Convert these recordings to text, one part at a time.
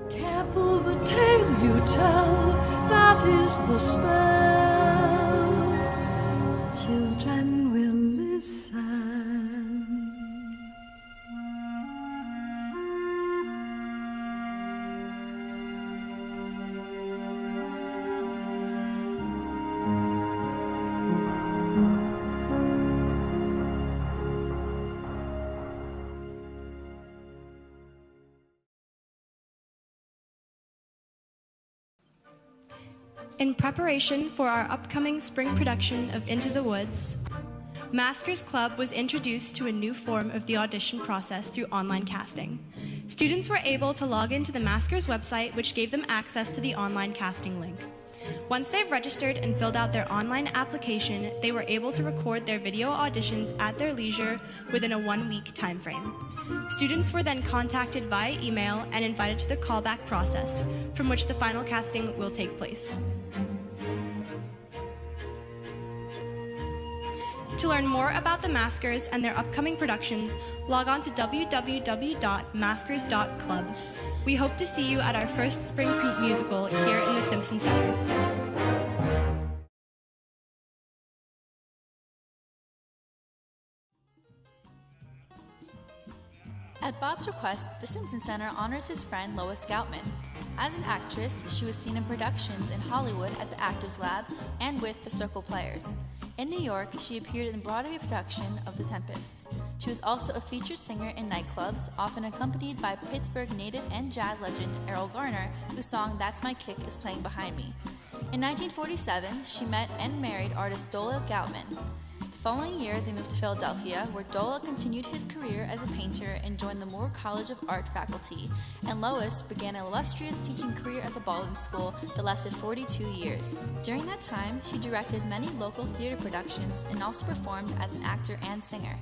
Careful the tale you tell, that is the spell. Children will listen. In preparation for our upcoming spring production of Into the Woods, Maskers Club was introduced to a new form of the audition process through online casting. Students were able to log into the Maskers website, which gave them access to the online casting link. Once they've registered and filled out their online application, they were able to record their video auditions at their leisure within a 1-week time frame. Students were then contacted via email and invited to the callback process, from which the final casting will take place. To learn more about the Maskers and their upcoming productions, log on to www.maskers.club. We hope to see you at our first spring musical here in the Simpson Center. At Bob's request, the Simpson Center honors his friend Lois Goutman. As an actress, she was seen in productions in Hollywood at the Actors Lab and with the Circle Players. In New York, she appeared in the Broadway production of The Tempest. She was also a featured singer in nightclubs, often accompanied by Pittsburgh native and jazz legend Errol Garner, whose song That's My Kick is playing behind me. In 1947, she met and married artist Dola Goutman. The following year, they moved to Philadelphia, where Dola continued his career as a painter and joined the Moore College of Art faculty, and Lois began an illustrious teaching career at the Baldwin School that lasted 42 years. During that time, she directed many local theater productions and also performed as an actor and singer.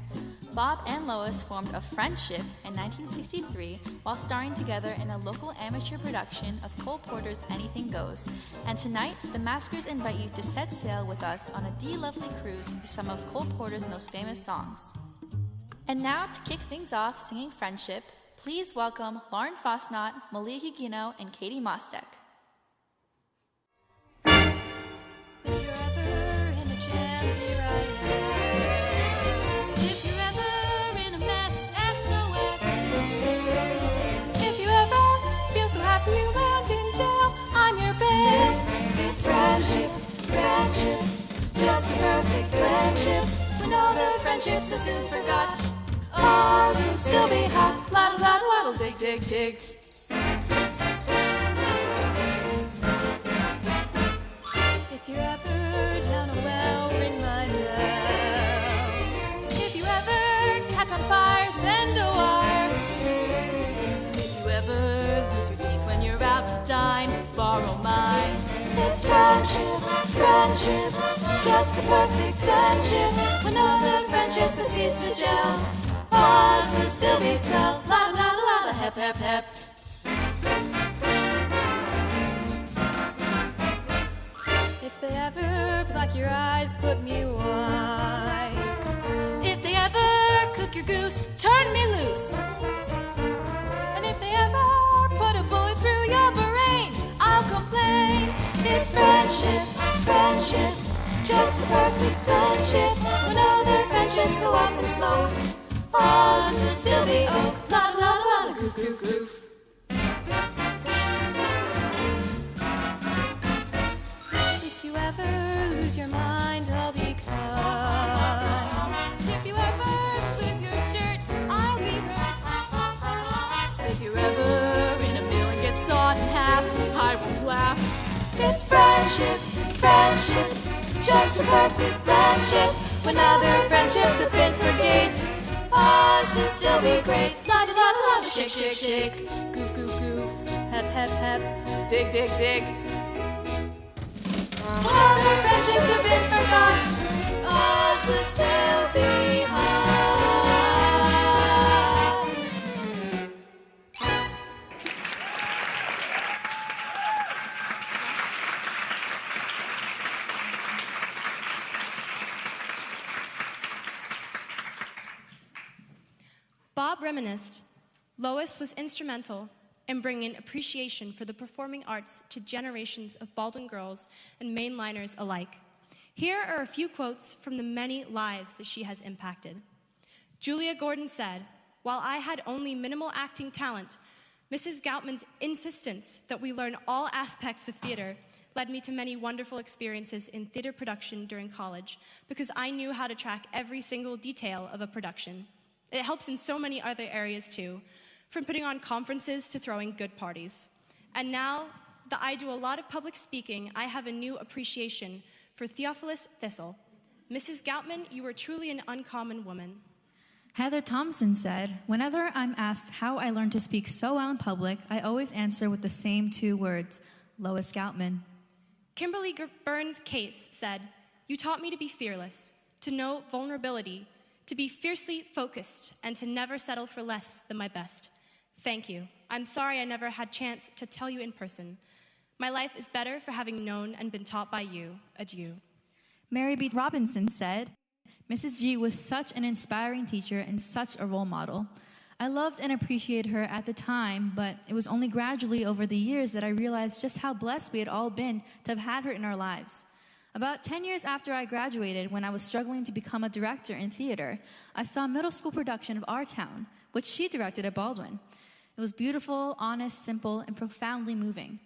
Bob and Lois formed a friendship in 1963 while starring together in a local amateur production of Cole Porter's Anything Goes. And tonight, the Maskers invite you to set sail with us on a de-lovely cruise through some of Cole Porter's most famous songs. And now, to kick things off singing Friendship, please welcome Lauren Fosnot, Malia Hugino, and Katie Mostek. Friendship, friendship, just a perfect friendship. When all the friendships are soon forgot, ours will still be hot. Laddle, laddle, laddle, dig, dig, dig. If you're ever down a well, ring my bell. If you ever catch on fire, send a wire. If you ever lose your teeth when you're out to dine, borrow mine. It's friendship, friendship, just a perfect friendship. When other friendships have ceased to gel, ours will still be swell. Lotta, lotta, lotta, hep, hep, hep. If they ever black your eyes, put me wise. If they ever cook your goose, turn me loose. And if they ever put a bullet through your brain, I'll complain. It's friendship, friendship, just a perfect friendship. When other friendships go up in smoke, ours will still be oak. Lotta, lotta, lotta, goof, goof, goof. If you ever lose your mind, I'll be kind. If you ever lose your shirt, I'll be hurt. If you're ever in a meal and get sawed in half, I won't laugh. It's friendship, friendship, just a perfect friendship. When other friendships have been forget, ours will still be great. La da da da da, shake, shake, shake. Goof, goof, goof. Hep, hep, hep. Dig, dig, dig. When other friendships have been forgot, ours will still be hot. Bob reminisced. Lois was instrumental. and bringing appreciation for the performing arts to generations of Baldwin girls and mainliners alike. Here are a few quotes from the many lives that she has impacted. Julia Gordon said, "While I had only minimal acting talent, Mrs. Goutman's insistence that we learn all aspects of theater led me to many wonderful experiences in theater production during college because I knew how to track every single detail of a production. It helps in so many other areas too, from putting on conferences to throwing good parties. And now that I do a lot of public speaking, I have a new appreciation for Theophilus Thistle. Mrs. Goutman, you are truly an uncommon woman." Heather Thompson said, "Whenever I'm asked how I learned to speak so well in public, I always answer with the same two words, Lois Goutman." Kimberly Burns Case said, "You taught me to be fearless, to know vulnerability, to be fiercely focused, and to never settle for less than my best. Thank you. I'm sorry I never had a chance to tell you in person. My life is better for having known and been taught by you. Adieu." Mary B. Robinson said, "Mrs. G was such an inspiring teacher and such a role model. I loved and appreciated her at the time, but it was only gradually over the years that I realized just how blessed we had all been to have had her in our lives. About 10 years after I graduated, when I was struggling to become a director in theater, I saw a middle school production of Our Town, which she directed at Baldwin. It was beautiful, honest, simple, and profoundly moving.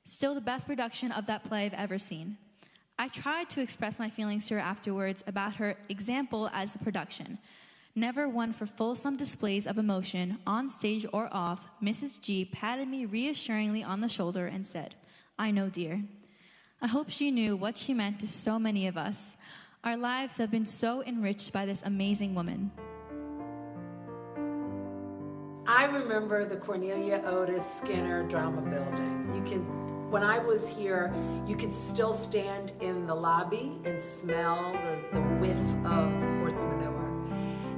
Still the best production of that play I've ever seen. I tried to express my feelings to her afterwards about her example as the production. Never one for fulsome displays of emotion, on stage or off, Mrs. G patted me reassuringly on the shoulder and said, 'I know, dear.' I hope she knew what she meant to so many of us. Our lives have been so enriched by this amazing woman." I remember the Cornelia Otis Skinner Drama Building. When I was here, you could still stand in the lobby and smell the whiff of horse manure.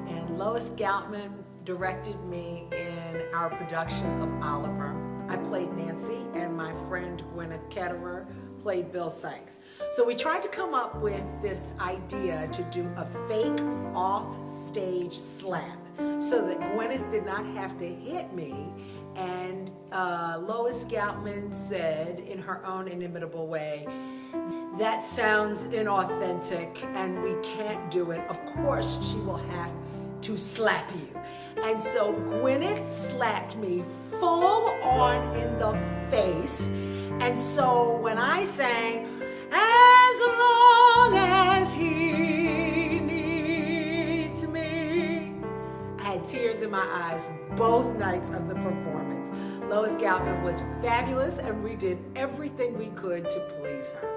And Lois Goutman directed me in our production of Oliver. I played Nancy, and my friend Gwyneth Ketterer played Bill Sykes. So we tried to come up with this idea to do a fake off-stage slap so that Gwyneth did not have to hit me. And Lois Goutman said in her own inimitable way, "That sounds inauthentic and we can't do it. Of course she will have to slap you." And so Gwyneth slapped me full on in the face. And so when I sang, "As long as he needs me," I had tears in my eyes both nights of the performance. Lois Goutman was fabulous, and we did everything we could to please her.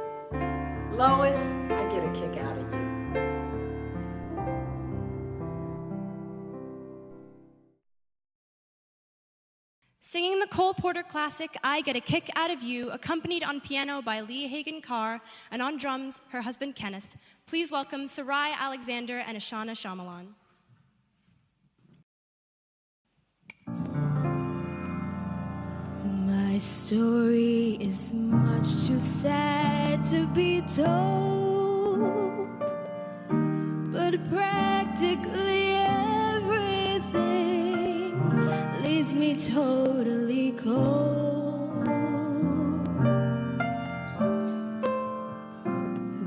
Lois, I get a kick out of you. Singing the Cole Porter classic, "I Get a Kick Out of You," accompanied on piano by Lee Hagen Carr and on drums, her husband Kenneth. Please welcome Sarai Alexander and Ashana Shyamalan. My story is much too sad to be told, but practically everything leaves me totally cold.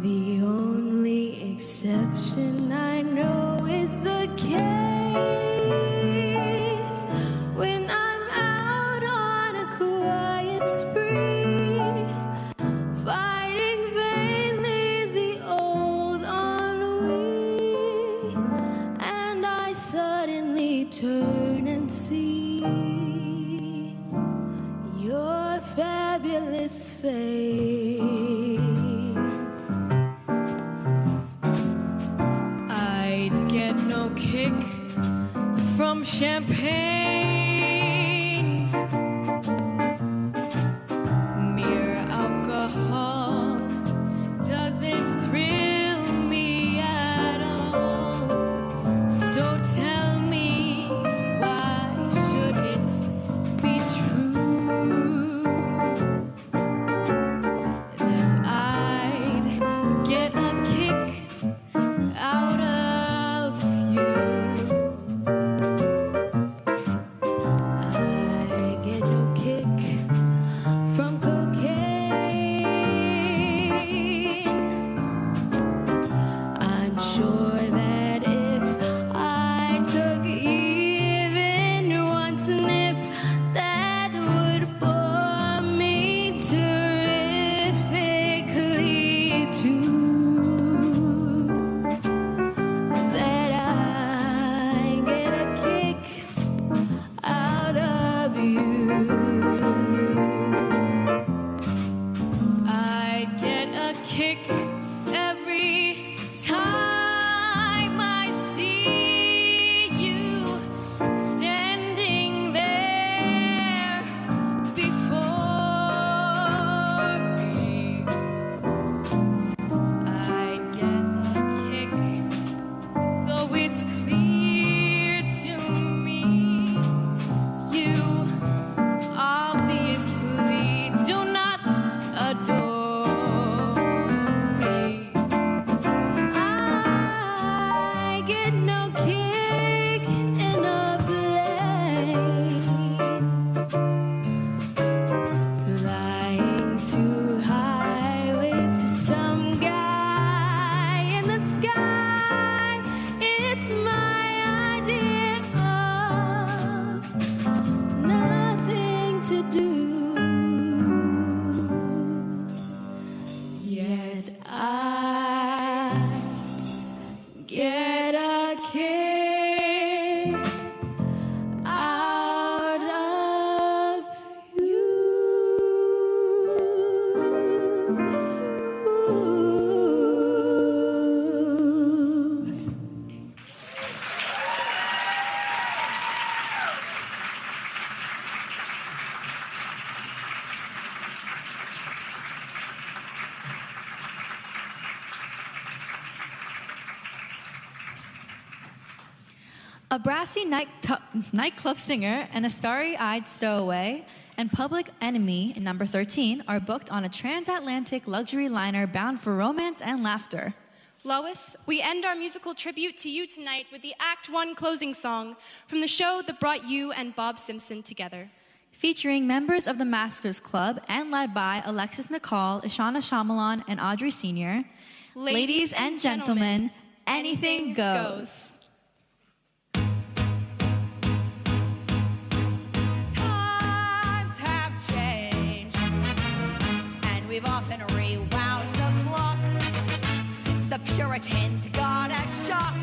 The only exception I know is the case when I'm out on a quiet spree, fighting vainly the old ennui, and I suddenly turn and see your fabulous face. I'd get no kick from champagne. Mere alcohol doesn't thrill me at all. So tell me, why should it be true that I'd get a kick out of you? A brassy nightclub singer and a starry-eyed stowaway and Public Enemy in number 13 are booked on a transatlantic luxury liner bound for romance and laughter. Lois, we end our musical tribute to you tonight with the Act 1 closing song from the show that brought you and Bob Simpson together. Featuring members of the Maskers Club and led by Alexis McCall, Ishana Shyamalan, and Audrey Sr. Ladies and gentlemen, anything goes. Times have changed, and we've often rewound the clock since the Puritans got a shock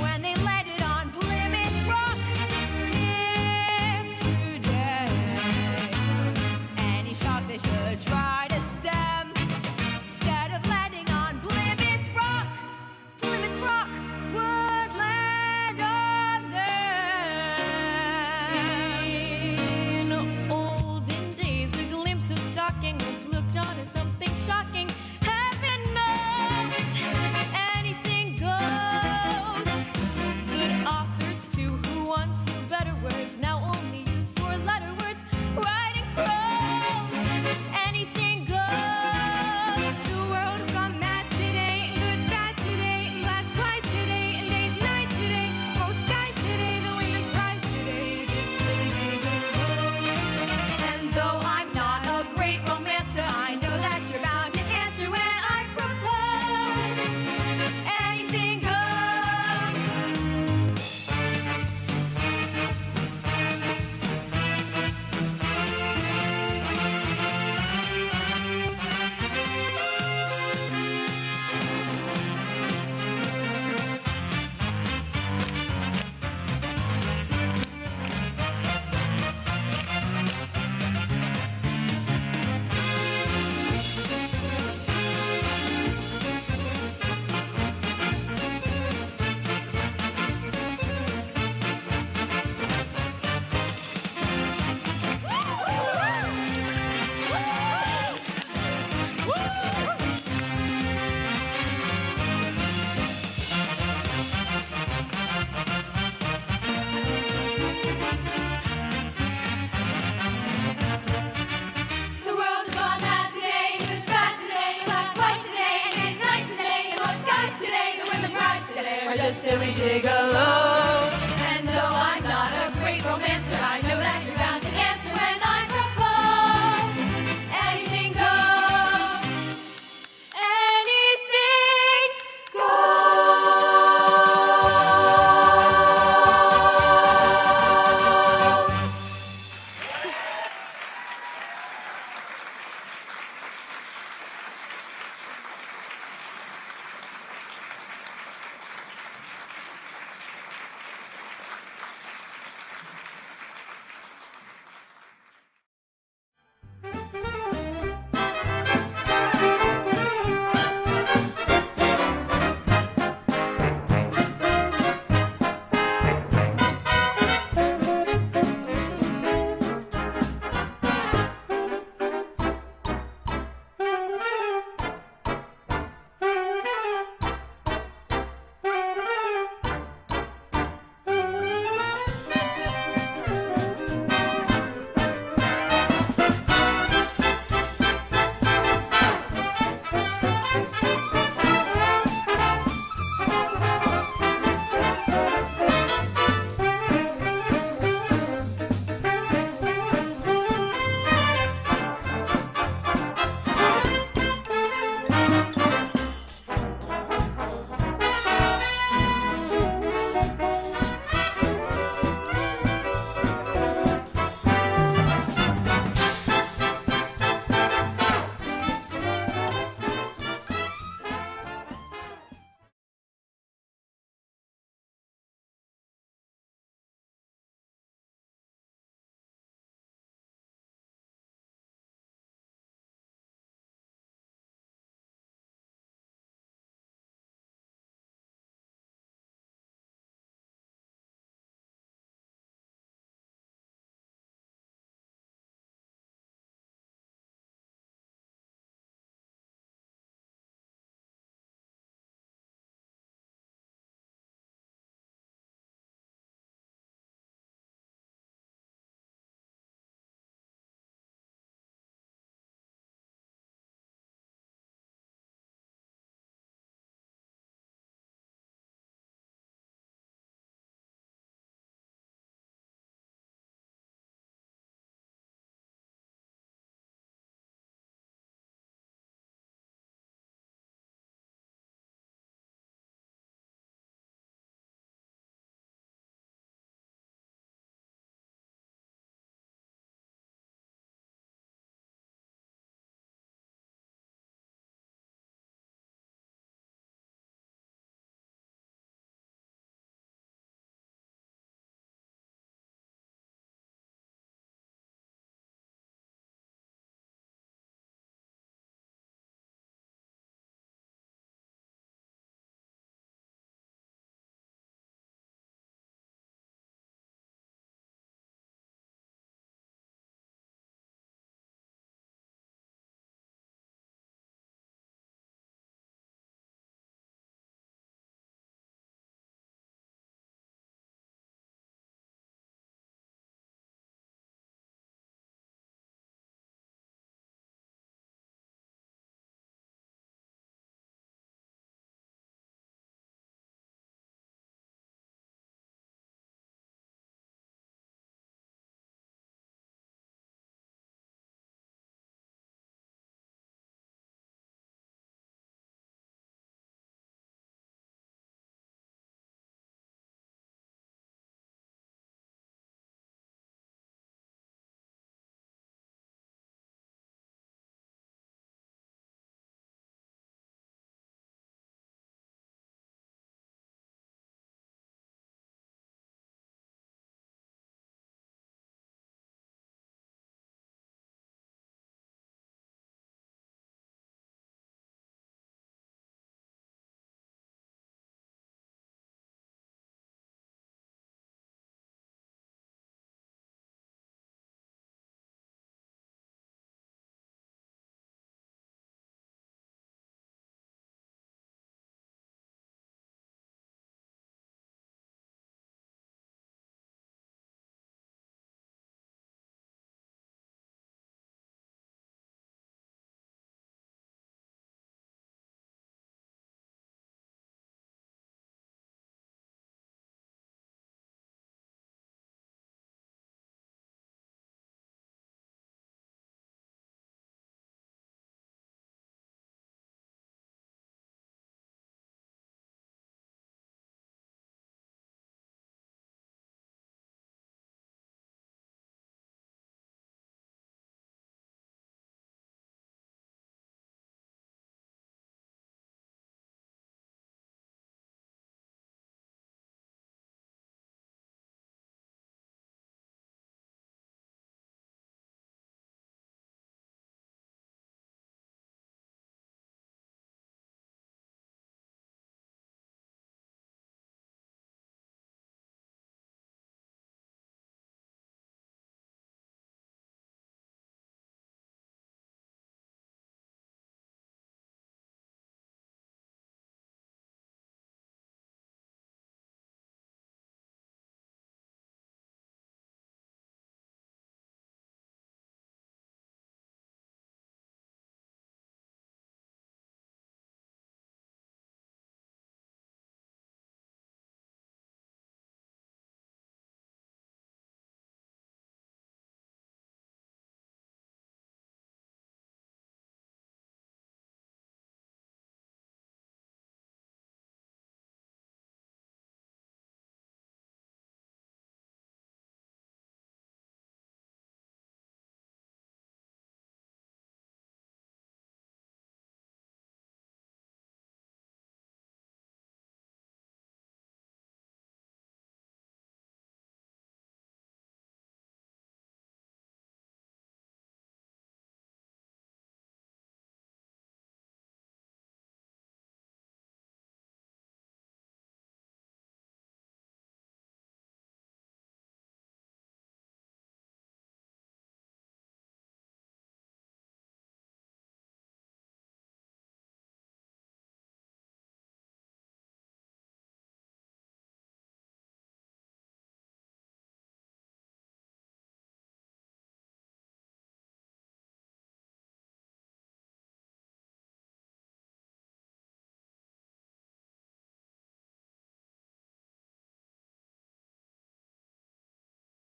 when they landed on Plymouth Rock. If today any shock they should try to stem, instead of landing on Plymouth Rock would land on them. In olden days, a glimpse of stocking was looked on as something shocking. Heaven knows anything goes. Good authors too, who once knew better words, now only use four-letter words. Writing prose, anything goes. The world has gone mad today, and good's bad today, and black's white today, and day's night today. Most guys today, the women's prize today. Just anything goes. And though I'm not a great romancer, I know that you're bound to answer when I propose. Anything goes. The world is gone mad today, and good's bad today, and black's white today, and day's night today, and most guys today, the women's prize today. We're just silly gigolos.